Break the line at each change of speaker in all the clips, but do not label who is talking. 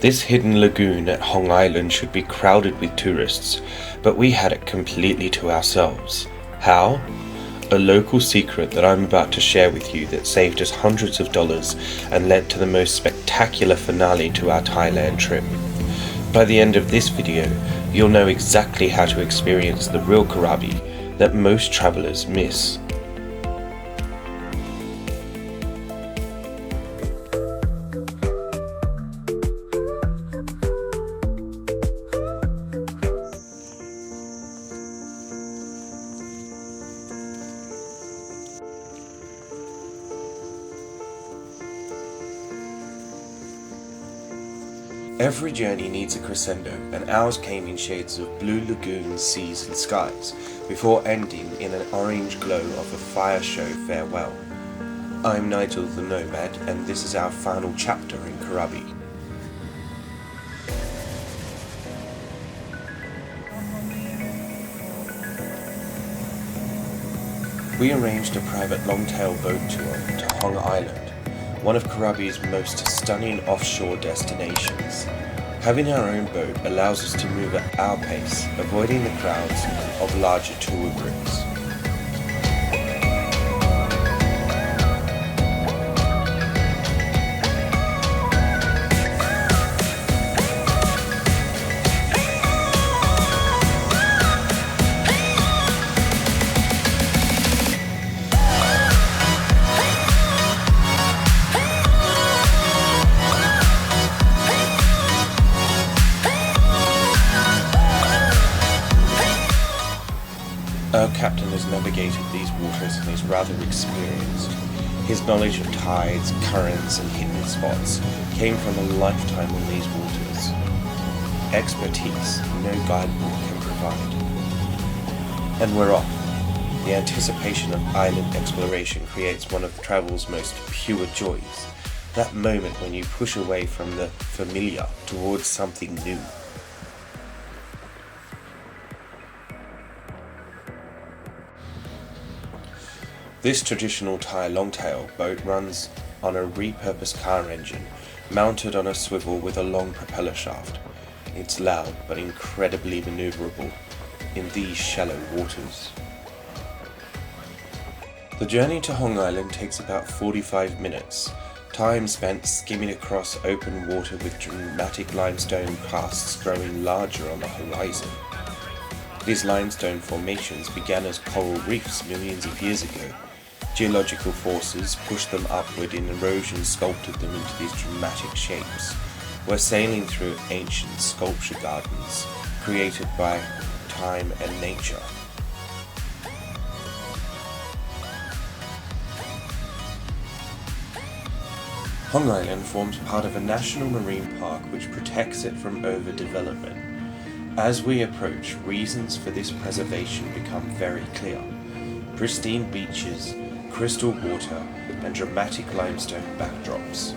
This hidden lagoon at Hong Island should be crowded with tourists, but we had it completely to ourselves. How? A local secret that I'm about to share with you that saved us hundreds of dollars and led to the most spectacular finale to our Thailand trip. By the end of this video, you'll know exactly how to experience the real Krabi that most travelers miss. Every journey needs a crescendo, and ours came in shades of blue lagoons, seas and skies, before ending in an orange glow of a fire show farewell. I'm Nigel the Nomad, and this is our final chapter in Krabi. We arranged a private longtail boat tour to Hong Island, one of Krabi's most stunning offshore destinations. Having our own boat allows us to move at our pace, avoiding the crowds of larger tour groups. Our captain has navigated these waters and is rather experienced. His knowledge of tides, currents and hidden spots came from a lifetime on these waters. Expertise no guidebook can provide. And we're off. The anticipation of island exploration creates one of travel's most pure joys. That moment when you push away from the familiar towards something new. This traditional Thai longtail boat runs on a repurposed car engine mounted on a swivel with a long propeller shaft. It's loud but incredibly maneuverable in these shallow waters. The journey to Hong Island takes about 45 minutes, time spent skimming across open water with dramatic limestone karsts growing larger on the horizon. These limestone formations began as coral reefs millions of years ago. Geological forces pushed them upward and erosion sculpted them into these dramatic shapes. We're sailing through ancient sculpture gardens created by time and nature. Hong Island forms part of a national marine park which protects it from overdevelopment. As we approach, reasons for this preservation become very clear. Pristine beaches, crystal water and dramatic limestone backdrops.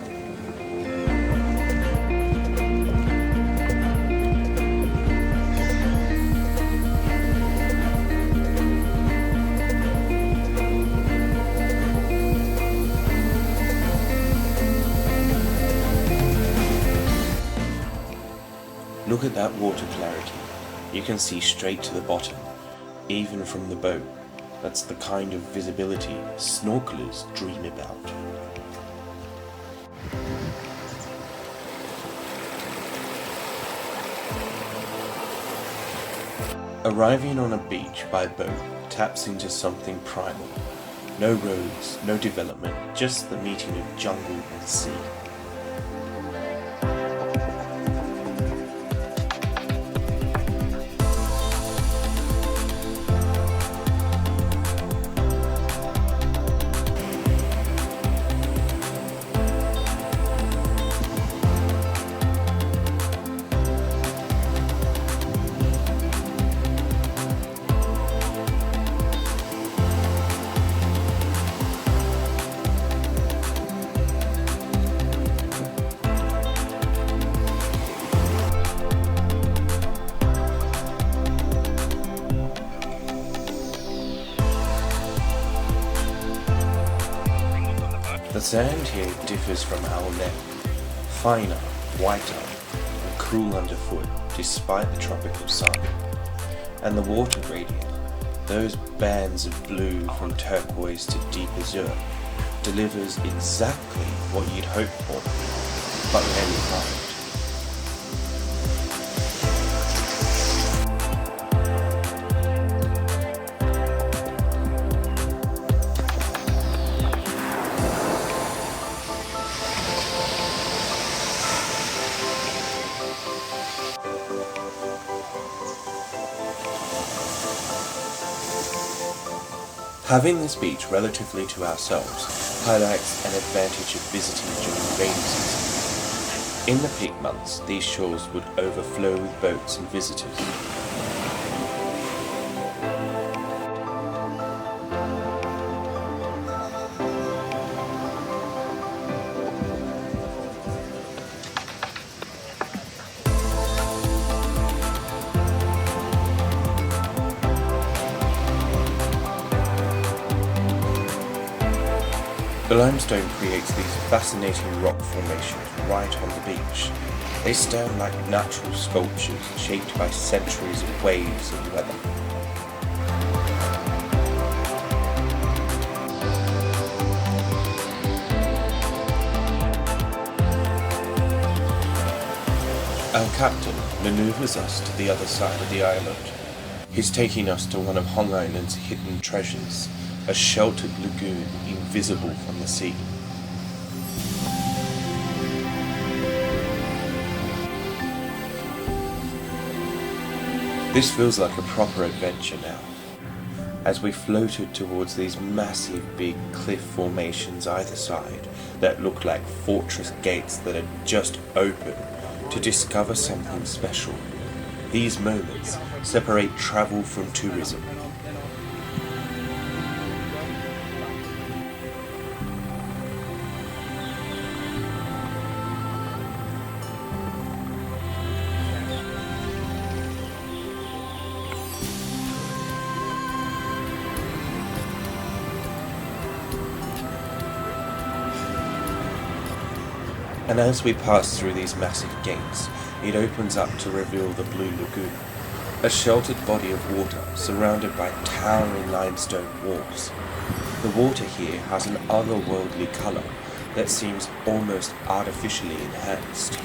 Look at that water clarity. You can see straight to the bottom, even from the boat. That's the kind of visibility snorkelers dream about. Arriving on a beach by boat taps into something primal. No roads, no development, just the meeting of jungle and sea. The sand here differs from our neck, finer, whiter, cool underfoot despite the tropical sun. And the water gradient, those bands of blue from turquoise to deep azure, delivers exactly what you'd hope for, but rarely find. Having this beach relatively to ourselves highlights an advantage of visiting during rainy season. In the peak months, these shores would overflow with boats and visitors. The limestone creates these fascinating rock formations right on the beach. They stand like natural sculptures shaped by centuries of waves and weather. Our captain maneuvers us to the other side of the island. He's taking us to one of Hong Island's hidden treasures, a sheltered lagoon invisible from the sea. This feels like a proper adventure now, as we floated towards these massive big cliff formations either side that look like fortress gates that had just opened to discover something special. These moments separate travel from tourism. And as we pass through these massive gates, it opens up to reveal the Blue Lagoon, a sheltered body of water surrounded by towering limestone walls. The water here has an otherworldly colour that seems almost artificially enhanced.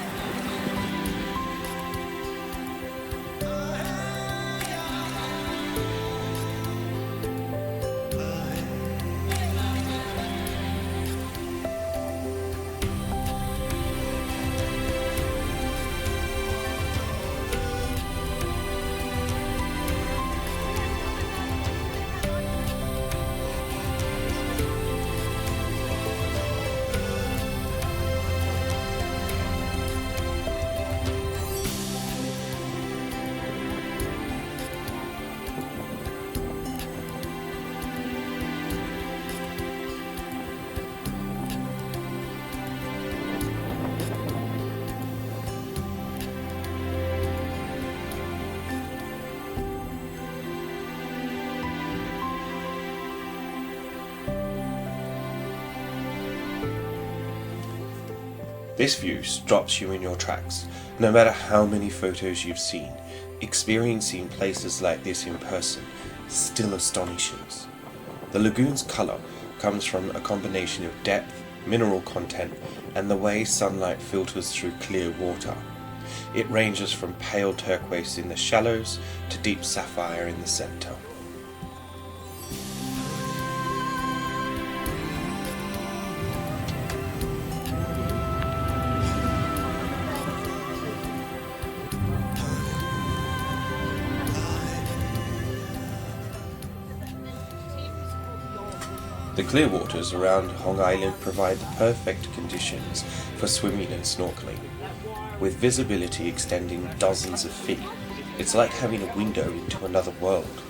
This view stops you in your tracks. No matter how many photos you've seen, experiencing places like this in person still astonishes. The lagoon's colour comes from a combination of depth, mineral content, and the way sunlight filters through clear water. It ranges from pale turquoise in the shallows to deep sapphire in the centre. The clear waters around Hong Island provide the perfect conditions for swimming and snorkeling. With visibility extending dozens of feet, it's like having a window into another world.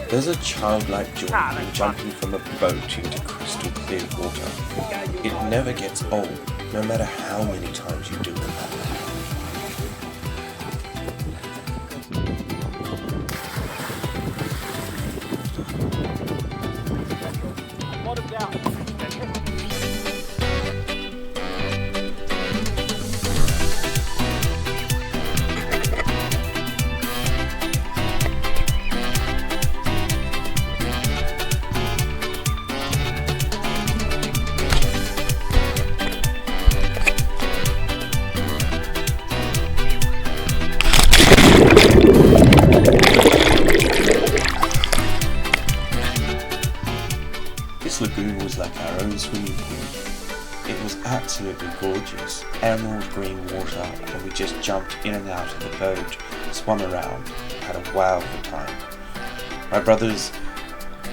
There's a childlike joy in jumping from a boat into crystal clear water. It never gets old, no matter how many times you do it. absolutely gorgeous. Emerald green water, and we just jumped in and out of the boat, swum around, had a wow of a time. My brothers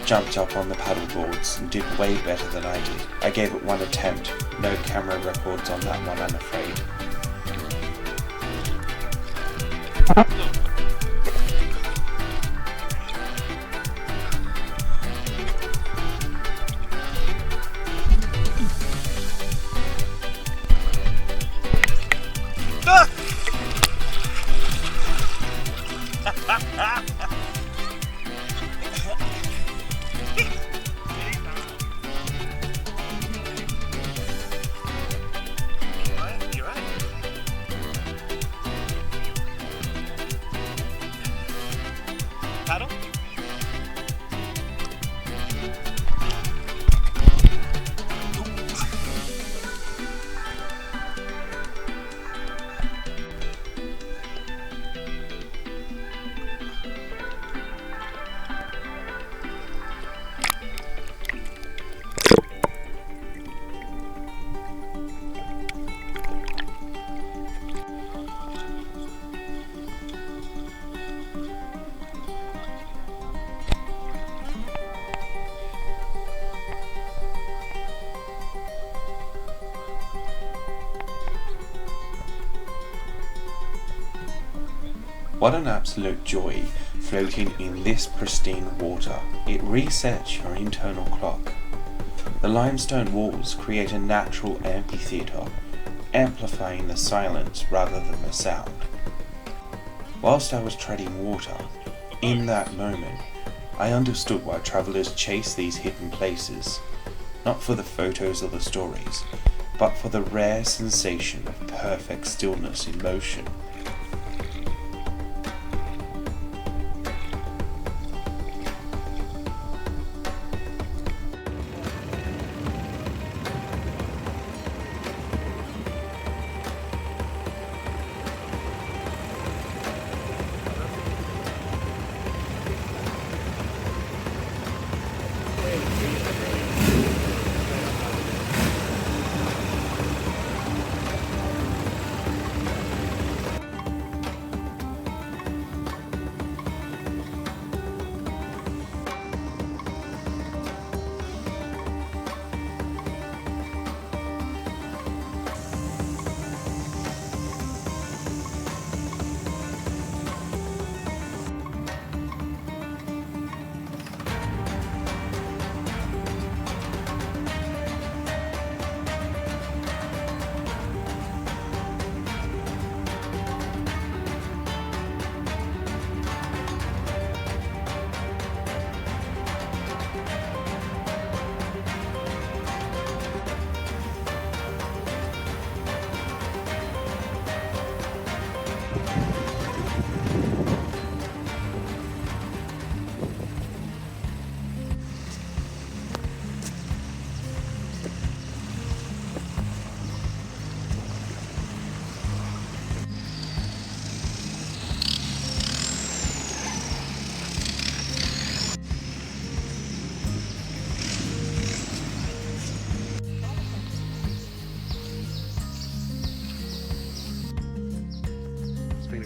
jumped up on the paddle boards and did way better than I did. I gave it one attempt. No camera records on that one, I'm afraid.
Paddle?
What an absolute joy floating in this pristine water. It resets your internal clock. The limestone walls create a natural amphitheatre, amplifying the silence rather than the sound. Whilst I was treading water, in that moment, I understood why travellers chase these hidden places, not for the photos or the stories, but for the rare sensation of perfect stillness in motion.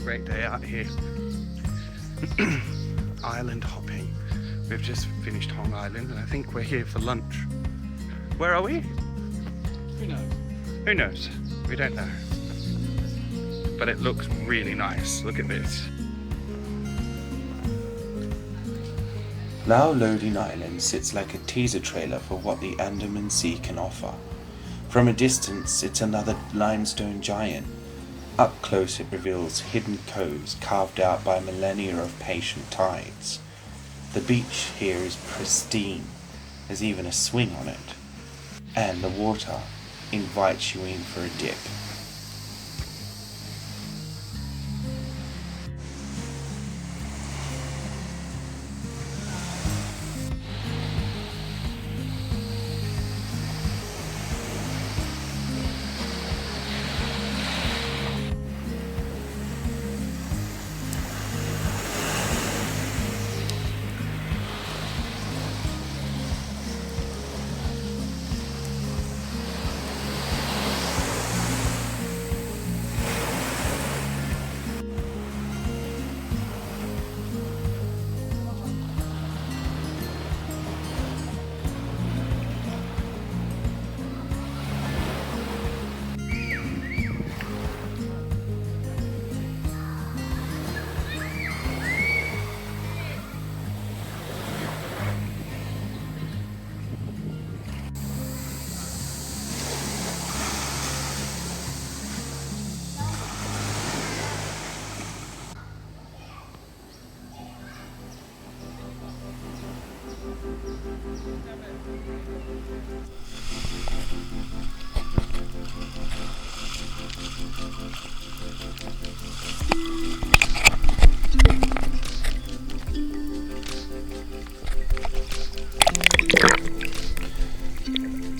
Great day out here. Island hopping. We've just finished Hong Island and I think we're here for lunch. Where are we?
Who knows?
Who knows? We don't know. But it looks really nice. Look at this.
Lao Loading Island sits like a teaser trailer for what the Andaman Sea can offer. From a distance, it's another limestone giant. Up close it reveals hidden coves carved out by millennia of patient tides. The beach here is pristine, there's even a swing on it, and the water invites you in for a dip.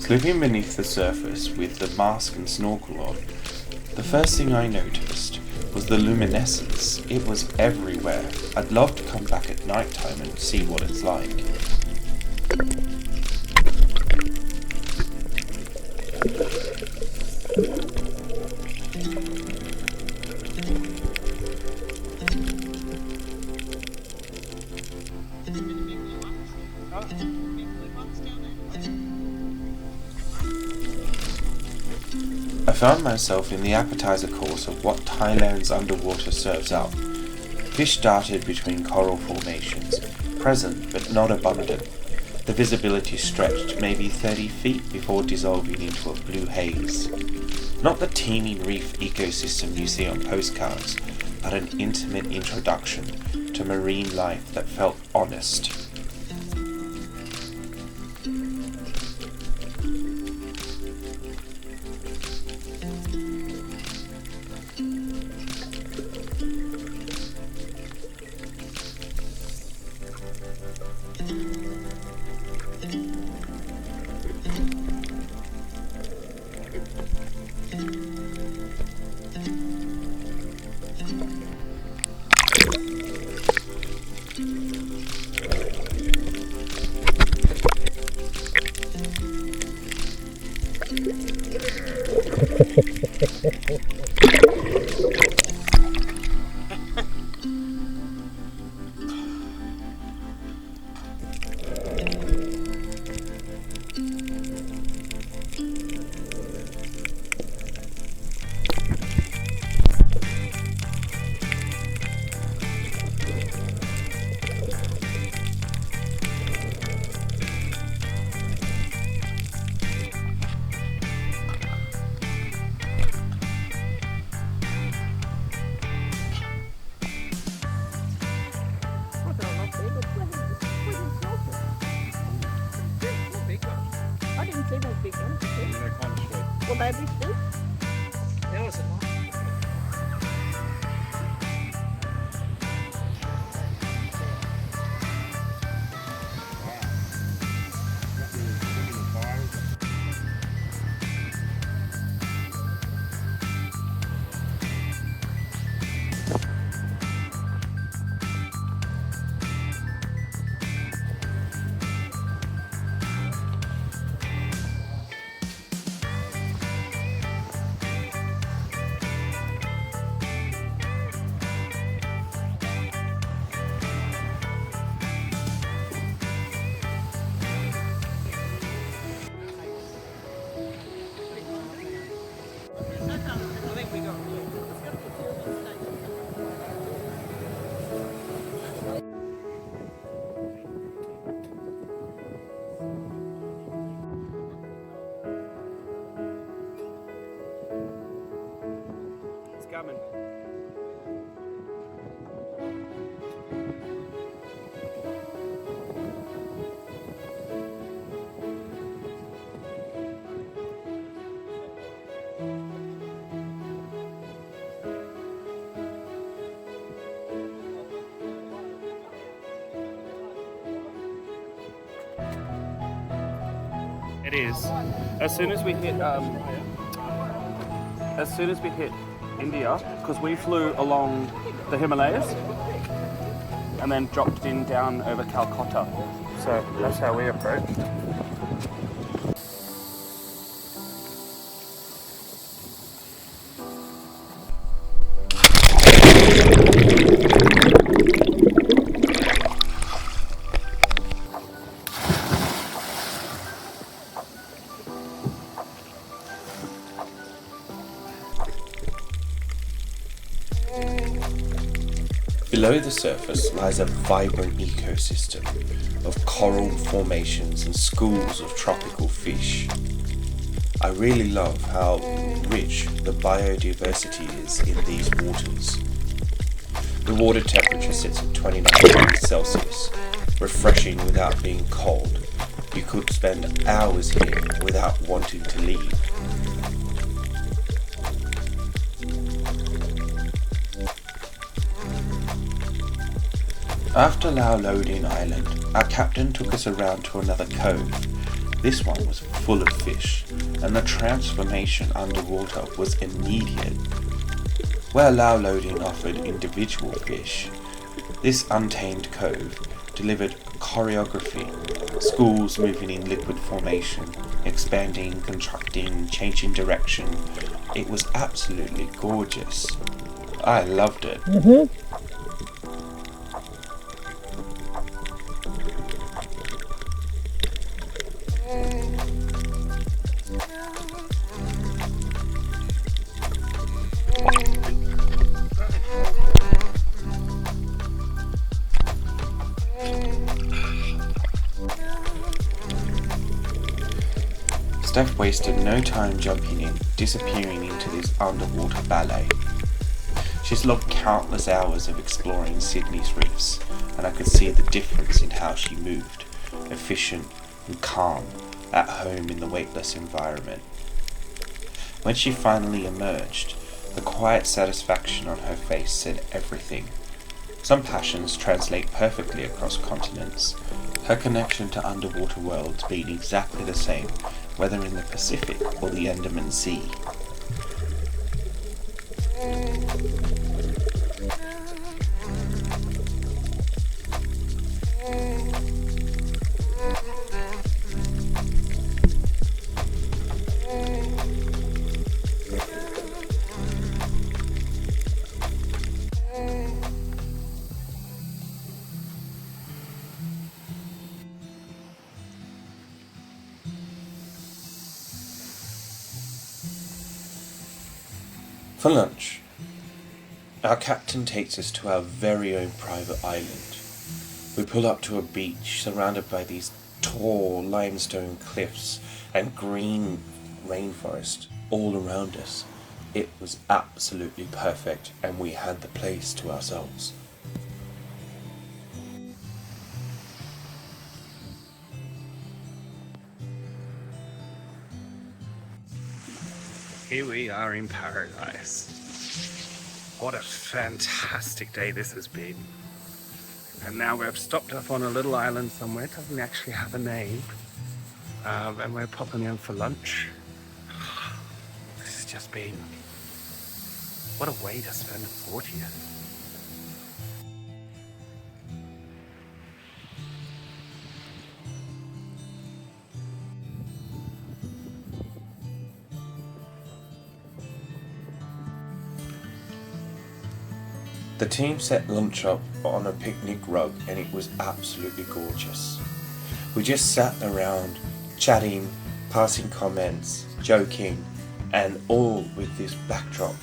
Slipping beneath the surface with the mask and snorkel on, the first thing I noticed was the luminescence. It was everywhere. I'd love to come back at night time and see what it's like. I found myself in the appetizer course of what Thailand's underwater serves up. Fish darted between coral formations, present but not abundant. The visibility stretched maybe 30 feet before dissolving into a blue haze. Not the teeming reef ecosystem you see on postcards, but an intimate introduction to marine life that felt honest.
I didn't see those big ones.
They're kind of sweet.
Will they be full?
Yeah, it's a nice. It's coming. It is. As soon as we hit India, because we flew along the Himalayas and then dropped in down over Calcutta. So that's how we approach.
Below the surface lies a vibrant ecosystem of coral formations and schools of tropical fish. I really love how rich the biodiversity is in these waters. The water temperature sits at 29 degrees Celsius, refreshing without being cold. You could spend hours here without wanting to leave. After Loudon Island, our captain took us around to another cove. This one was full of fish, and the transformation underwater was immediate. Where Lao loading offered individual fish, this untamed cove delivered choreography, schools moving in liquid formation, expanding, contracting, changing direction. It was absolutely gorgeous. I loved it. Steph wasted no time jumping in, disappearing into this underwater ballet. She's logged countless hours of exploring Sydney's reefs, and I could see the difference in how she moved, efficient and calm, at home in the weightless environment. When she finally emerged, the quiet satisfaction on her face said everything. Some passions translate perfectly across continents, her connection to underwater worlds being exactly the same, whether in the Pacific or the Andaman Sea. For lunch, our captain takes us to our very own private island. We pull up to a beach surrounded by these tall limestone cliffs and green rainforest all around us. It was absolutely perfect, and we had the place to ourselves.
Here we are in paradise. What a fantastic day this has been. And now we've stopped off on a little island somewhere, it doesn't actually have a name. And we're popping in for lunch. This has just been, what a way to spend a 40th.
The team set lunch up on a picnic rug, and it was absolutely gorgeous. We just sat around, chatting, passing comments, joking, and all with this backdrop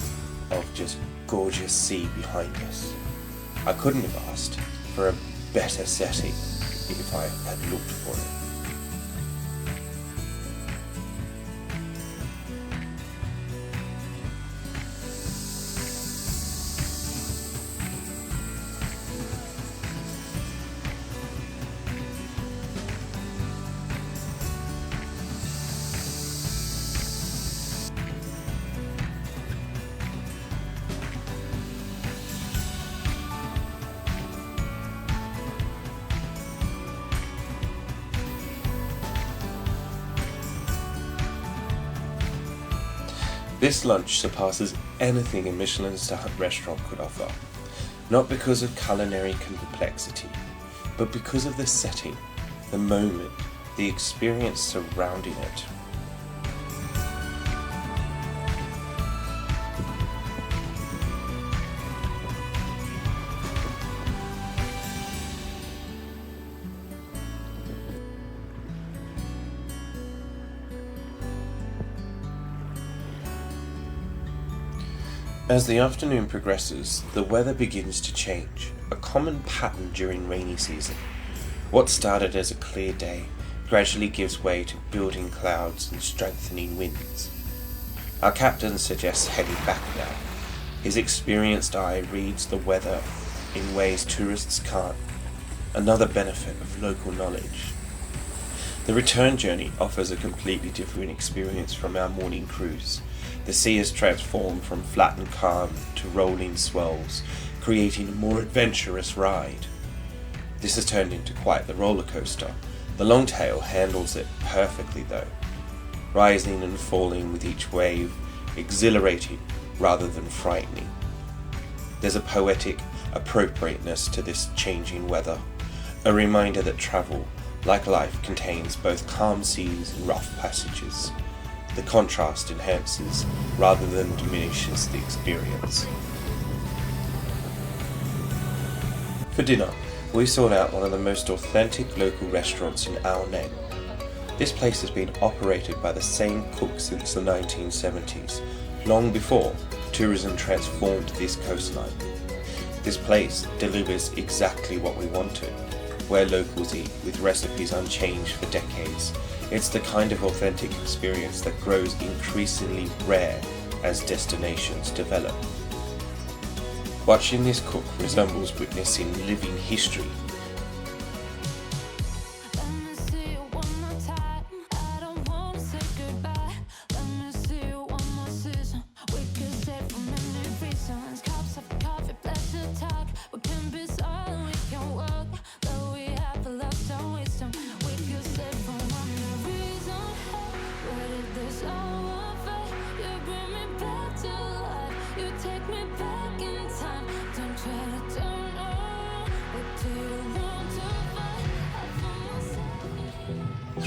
of just gorgeous sea behind us. I couldn't have asked for a better setting if I had looked for it. This lunch surpasses anything a Michelin-starred restaurant could offer, not because of culinary complexity, but because of the setting, the moment, the experience surrounding it. As the afternoon progresses, the weather begins to change, a common pattern during rainy season. What started as a clear day gradually gives way to building clouds and strengthening winds. Our captain suggests heading back now. His experienced eye reads the weather in ways tourists can't, another benefit of local knowledge. The return journey offers a completely different experience from our morning cruise. The sea is transformed from flat and calm to rolling swells, creating a more adventurous ride. This has turned into quite the roller coaster. The longtail handles it perfectly though. rising and falling with each wave, exhilarating rather than frightening. There's a poetic appropriateness to this changing weather, a reminder that travel, like life, contains both calm seas and rough passages. The contrast enhances rather than diminishes the experience. For dinner, we sought out one of the most authentic local restaurants in Ao Nang. This place has been operated by the same cook since the 1970s, long before tourism transformed this coastline. This place delivers exactly what we wanted, where locals eat with recipes unchanged for decades. It's the kind of authentic experience that grows increasingly rare as destinations develop. Watching this cook resembles witnessing living history.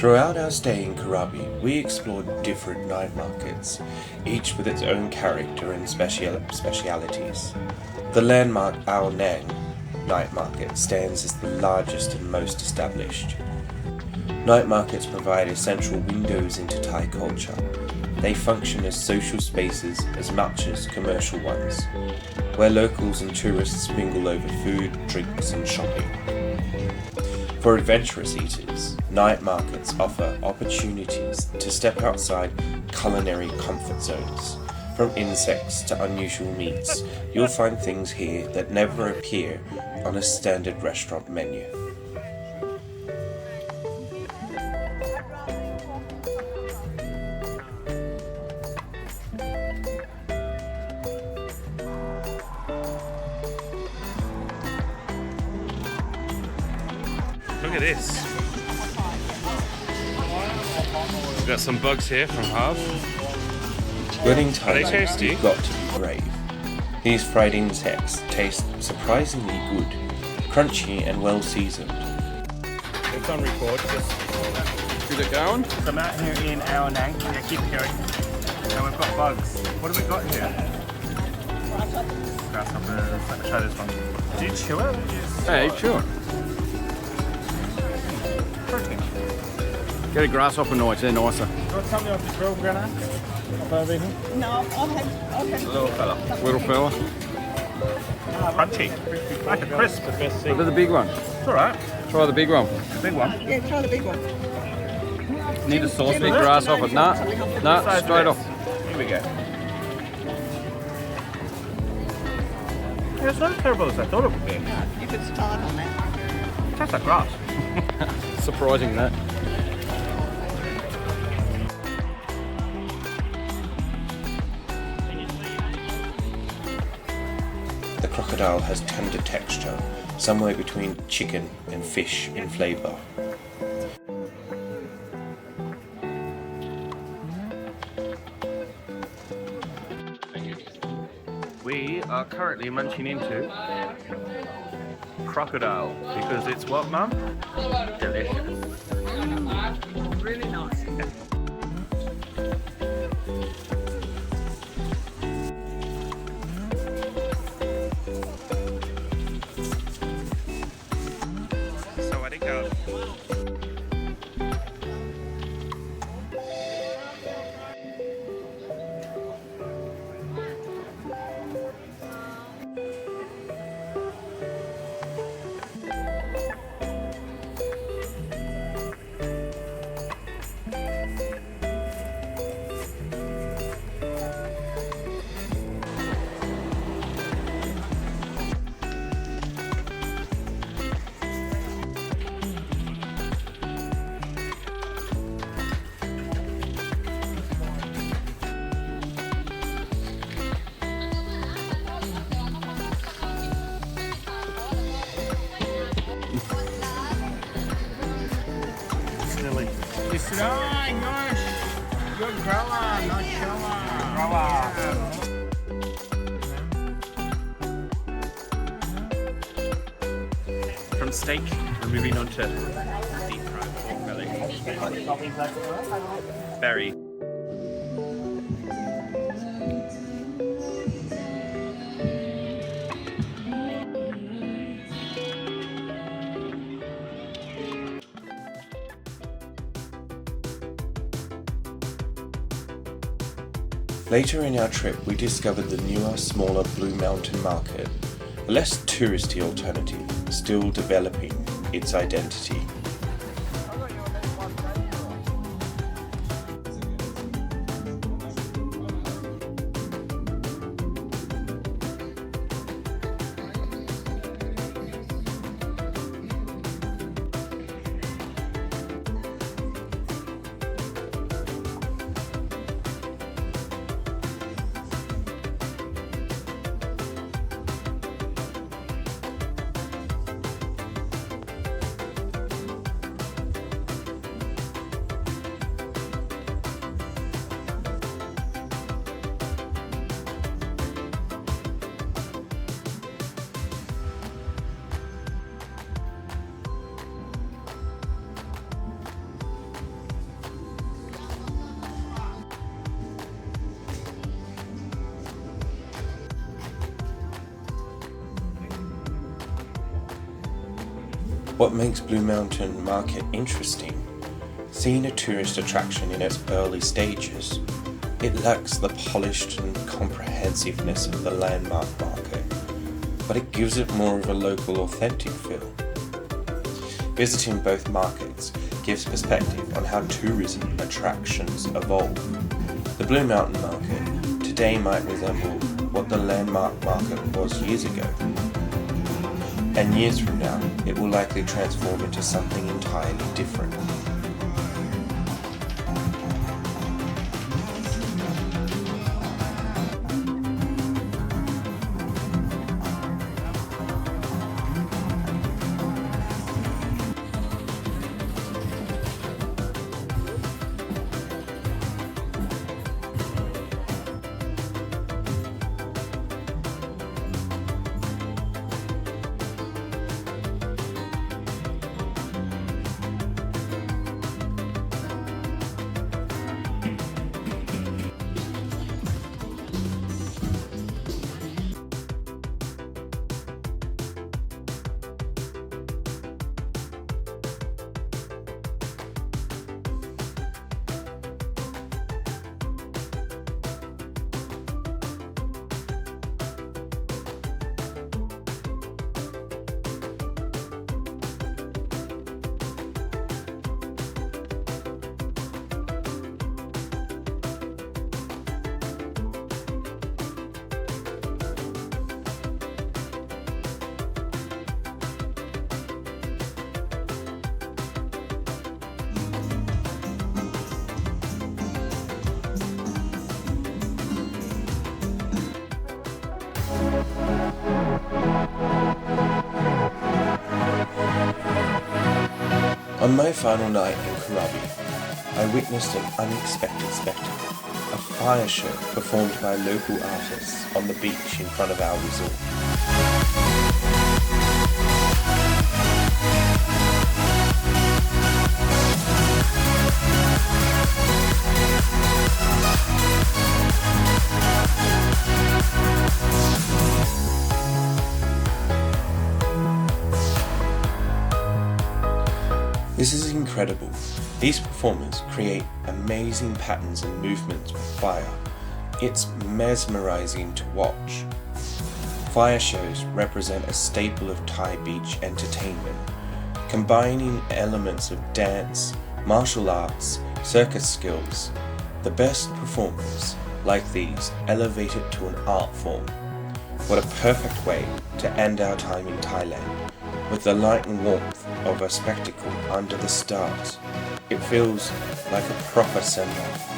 Throughout our stay in Krabi, we explored different night markets, each with its own character and specialities. The landmark Ao Nang night market stands as the largest and most established. Night markets provide essential windows into Thai culture. They function as social spaces as much as commercial ones, where locals and tourists mingle over food, drinks and shopping. For adventurous eaters, night markets offer opportunities to step outside culinary comfort zones. From insects to unusual meats, you'll find things here that never appear on a standard restaurant menu.
Look at this. We've got some bugs here from Harv.
When in
Are they
Thailand,
tasty?
you've got to be brave. These fried insects taste surprisingly good, crunchy and well seasoned.
It's on record. Just
Is it going?
So I'm out here in Ao Nang. Yeah, keep it going. And we've got bugs. What have we got here? Grasshoppers. Let me try this one. Do you chew it?
Hey, sure.
Protein.
Get a grasshopper night, they're nicer.
Do you want something off the grill, Brenna?
No, okay.
Little fella.
Little fella.
Crunchy. Like a crisp. The best
What about the big one?
It's alright.
Try the big one.
Big one.
Yeah, try the big one.
Need a sauce, big grasshopper. Nah, straight off.
Here we go. Yeah, it's not as terrible as I thought it would be.
No, you could start on that.
It tastes like grass.
Surprising that.
The crocodile has tender texture, somewhere between chicken and fish in flavour.
We are currently munching into crocodile because it's what, Mum? Delicious.
Really nice.
Sawadee.
Crower, not shower.
From steak, we're moving on to deep fried pork belly. Very.
Later in our trip, we discovered the newer, smaller Blue Mountain Market, a less touristy alternative, still developing its identity. What makes Blue Mountain Market interesting? Seeing a tourist attraction in its early stages, it lacks the polished and comprehensiveness of the landmark market, but it gives it more of a local, authentic feel. Visiting both markets gives perspective on how tourism attractions evolve. The Blue Mountain Market today might resemble what the landmark market was years ago, and years from now, it will likely transform into something entirely different. On my final night in Krabi, I witnessed an unexpected spectacle, a fire show performed by local artists on the beach in front of our resort. This is incredible. These performers create amazing patterns and movements with fire. It's mesmerizing to watch. Fire shows represent a staple of Thai beach entertainment, combining elements of dance, martial arts, circus skills. The best performers, like these, elevate it to an art form. What a perfect way to end our time in Thailand, with the light and warmth of a spectacle under the stars. It feels like a proper send-off.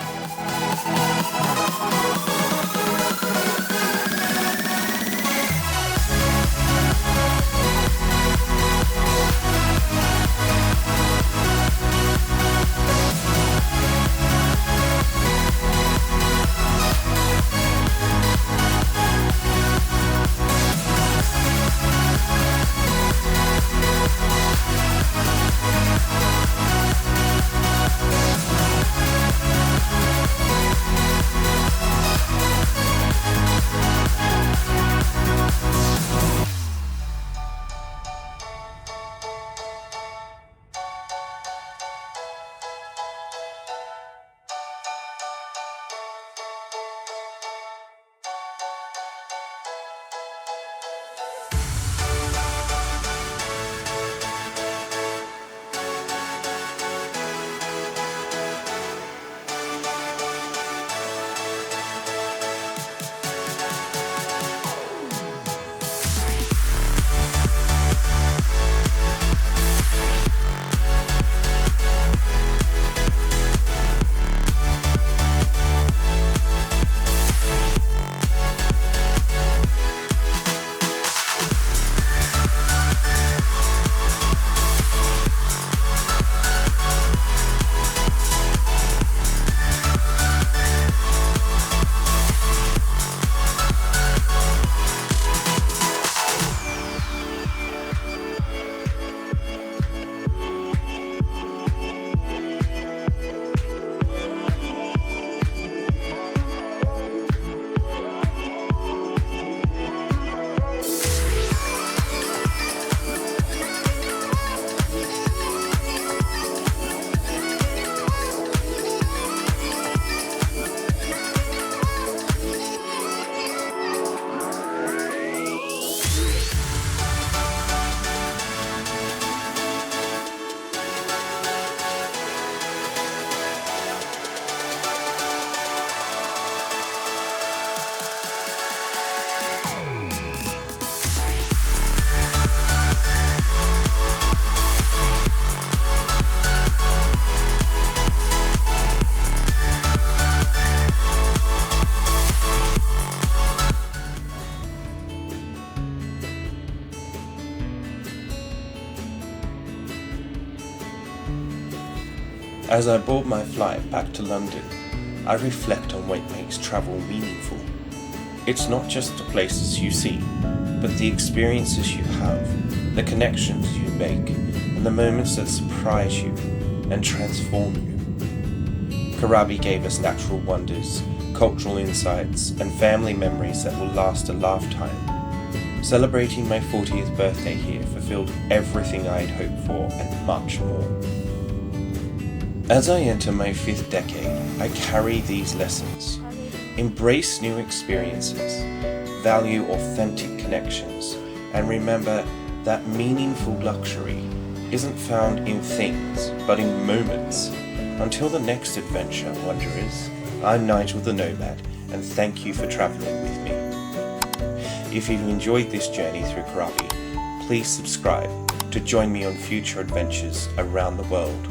As I board my flight back to London, I reflect on what makes travel meaningful. It's not just the places you see, but the experiences you have, the connections you make, and the moments that surprise you and transform you. Krabi gave us natural wonders, cultural insights, and family memories that will last a lifetime. Celebrating my 40th birthday here fulfilled everything I'd hoped for and much more. As I enter my 5th decade, I carry these lessons. Embrace new experiences, value authentic connections, and remember that meaningful luxury isn't found in things, but in moments. Until the next adventure, wanderers, I'm Nigel the Nomad, and thank you for traveling with me. If you've enjoyed this journey through Krabi, please subscribe to join me on future adventures around the world.